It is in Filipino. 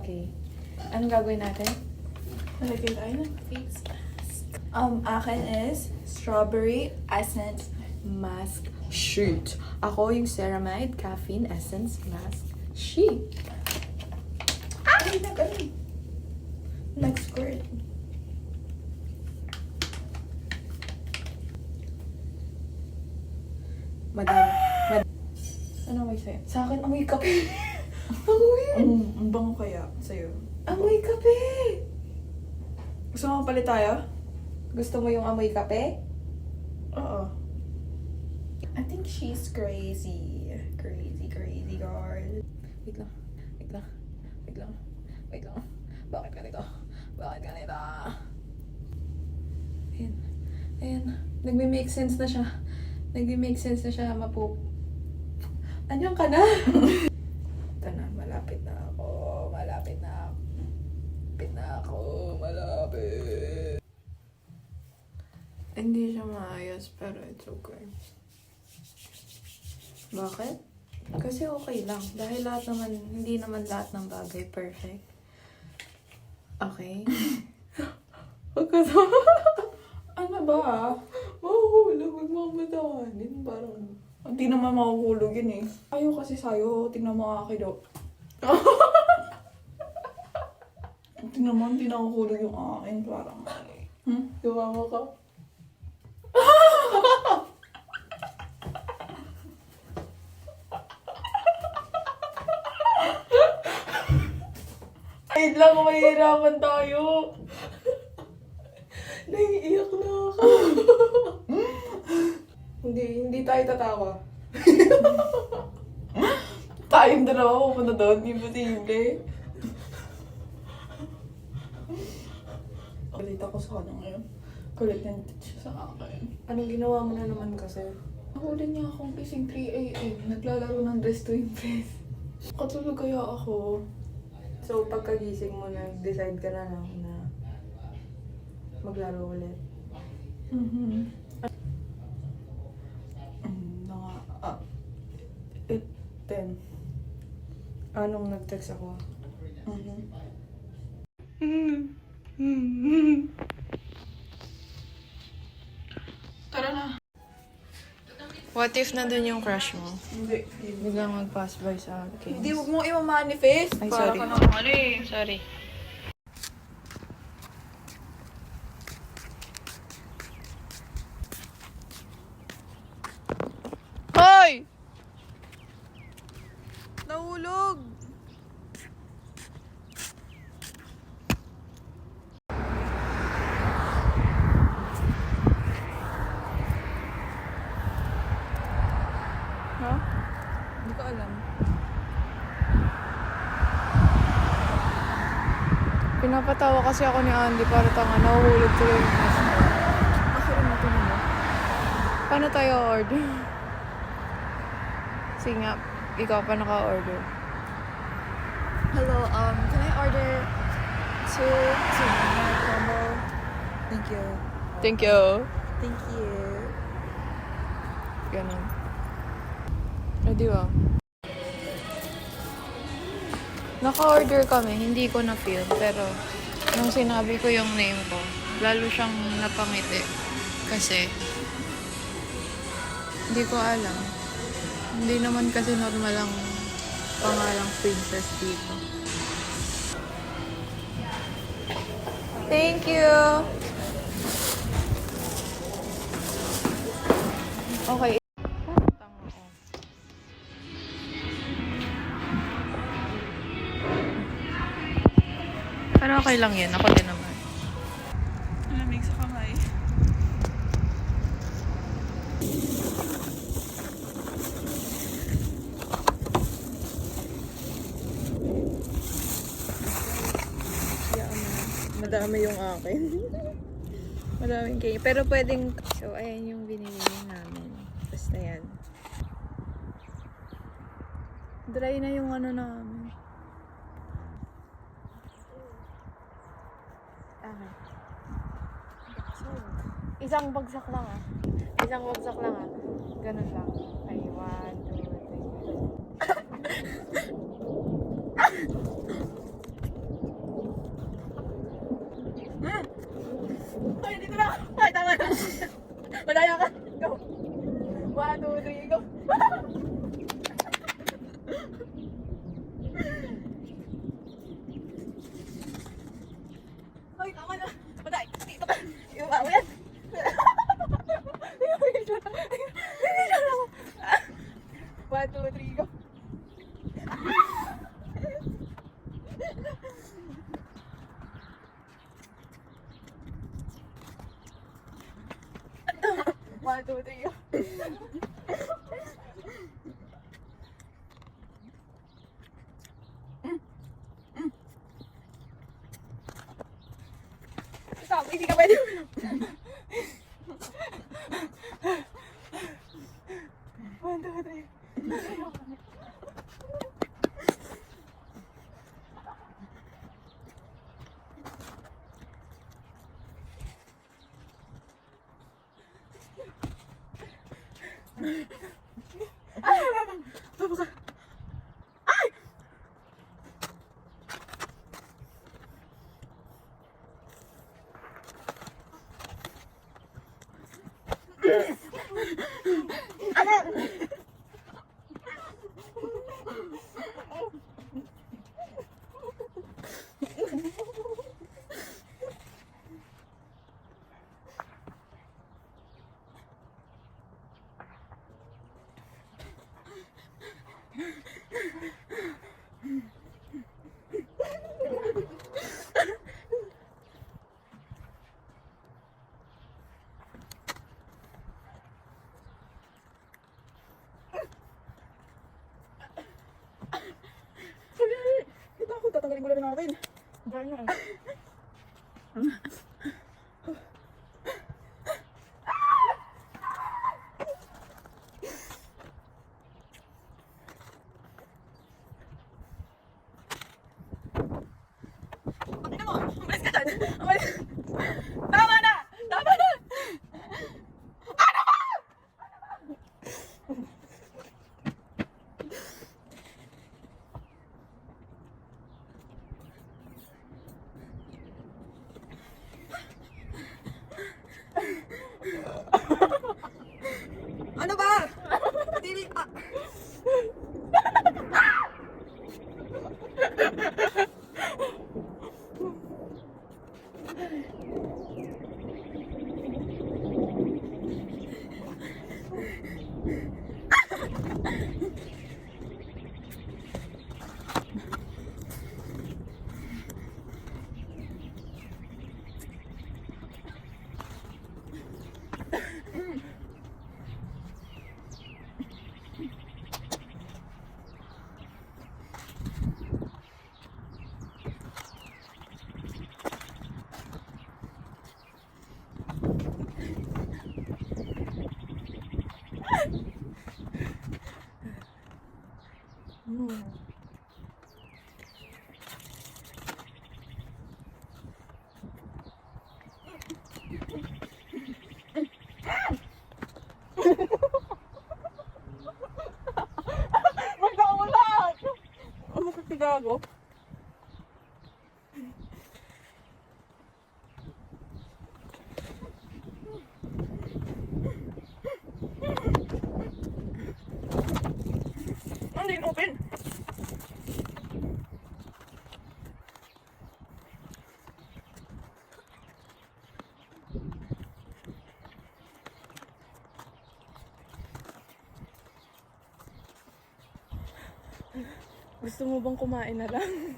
Okay. Anong gagawin natin? Nalagyan tayo ng face mask. Akin is Strawberry Essence Mask Sheet. Ako yung Ceramide Caffeine Essence Mask Sheet. Ay, nag-ano? Nag-squirt. Madami. Ano may sa'yo? Sa akin, amoy kape. Ang weird. Ang bango kaya sa'yo. Amoy kape. Gusto mo palit tayo? Gusto mo yung amoy kape? Oo. I think she's crazy. Crazy girl. Wait lang. Wait lang. Wait lang. Wait lang. Bakit ganito? Bakit ganito? Ayan. Ayan. Nagme-make sense na siya. Nagme-make sense na siya. Andiyan ka na? Ito na. Malapit na ako. Malapit na ako. Malapit na ako. Malapit. Hindi siya maayos, pero it's okay. Bakit? Kasi okay lang. Dahil lahat naman, hindi naman lahat ng bagay perfect. Okay? Huwag ka to. Ano ba? Mahuhulog. Huwag makamatawanin. Parang... Hindi naman makukulog yun eh. Ayaw kasi sa'yo. Tingnan mo akin daw. Tingnan mo, hindi nakukulog yung akin. Parang... Gumama ka. Wait lang, mahihirapan tayo. Naiiyak na ako. Hindi tayo tatawa. Tayong dalawa pupunta doon, imposible. Galit ako sa kanya ngayon. Galit na siya sa akin. Anong ginawa mo na naman kasi? Nahuli niya akong gising 3 a.m. Naglalaro ng Dress to Impress. Katulog kaya ako. So, pagkagising mo, nag-decide ka na lang na maglaro ulit. Naka... 10. Anong nag-text ako? Tara na. What if nandun yung crush mo? Hindi. Biglang mag-pass by sa akin. Hindi, huwag mo i-manifest. Ay, Para sorry. ka naman ano eh. Sorry. Hoy! Nahulog! Ha? Hindi ko alam. Pinapatawa kasi ako ni Andy para tanga. Nahuhulog tuloy yung crush mo. Ako rin natin mo. Paano tayo order? Sige nga, ikaw pa naka-order. Hello, can I order two combo? Thank you. Thank you. Thank you. Ganun. Ready ba? Naka-order kami, hindi ko na-feel. Pero, nung sinabi ko yung name ko, lalo siyang napangiti. Kasi, hindi ko alam. Hindi naman kasi normal ang pangalang princess dito. Thank you! Okay. Tanga ko. Pero okay lang yan. Ako din naman. Lamig sa kamay. Madami yung akin. Madaming cake. Pero pwedeng... So, ayan yung binili namin. Basta yan. Dry na yung ano namin. Okay. Isang bagsak lang ah. Isang bagsak lang ah. Ganun lang. Ay, 1, 2, 3. Ay, dito na. Ay, tama na. Madaya ka. Go. 1, 2, 3, go. Ay, tama na. Maday, dito ka. Yung bawa yan. Hindi siya lang. 1, 2, 3, go. One, two, three, go. Stop, hindi ka pwede. One, two, three. Baba ka. Ay! Ano? Ito ako, tatanggalin ko lang natin. Ganyan. Tingnan mo, umalis ka dyan. Umalis. Tama na! Tama na! Ano ba? Ano ba? Hindi, Magkaulat! Ano ka gago? hindi open. Gusto mo bang kumain na lang?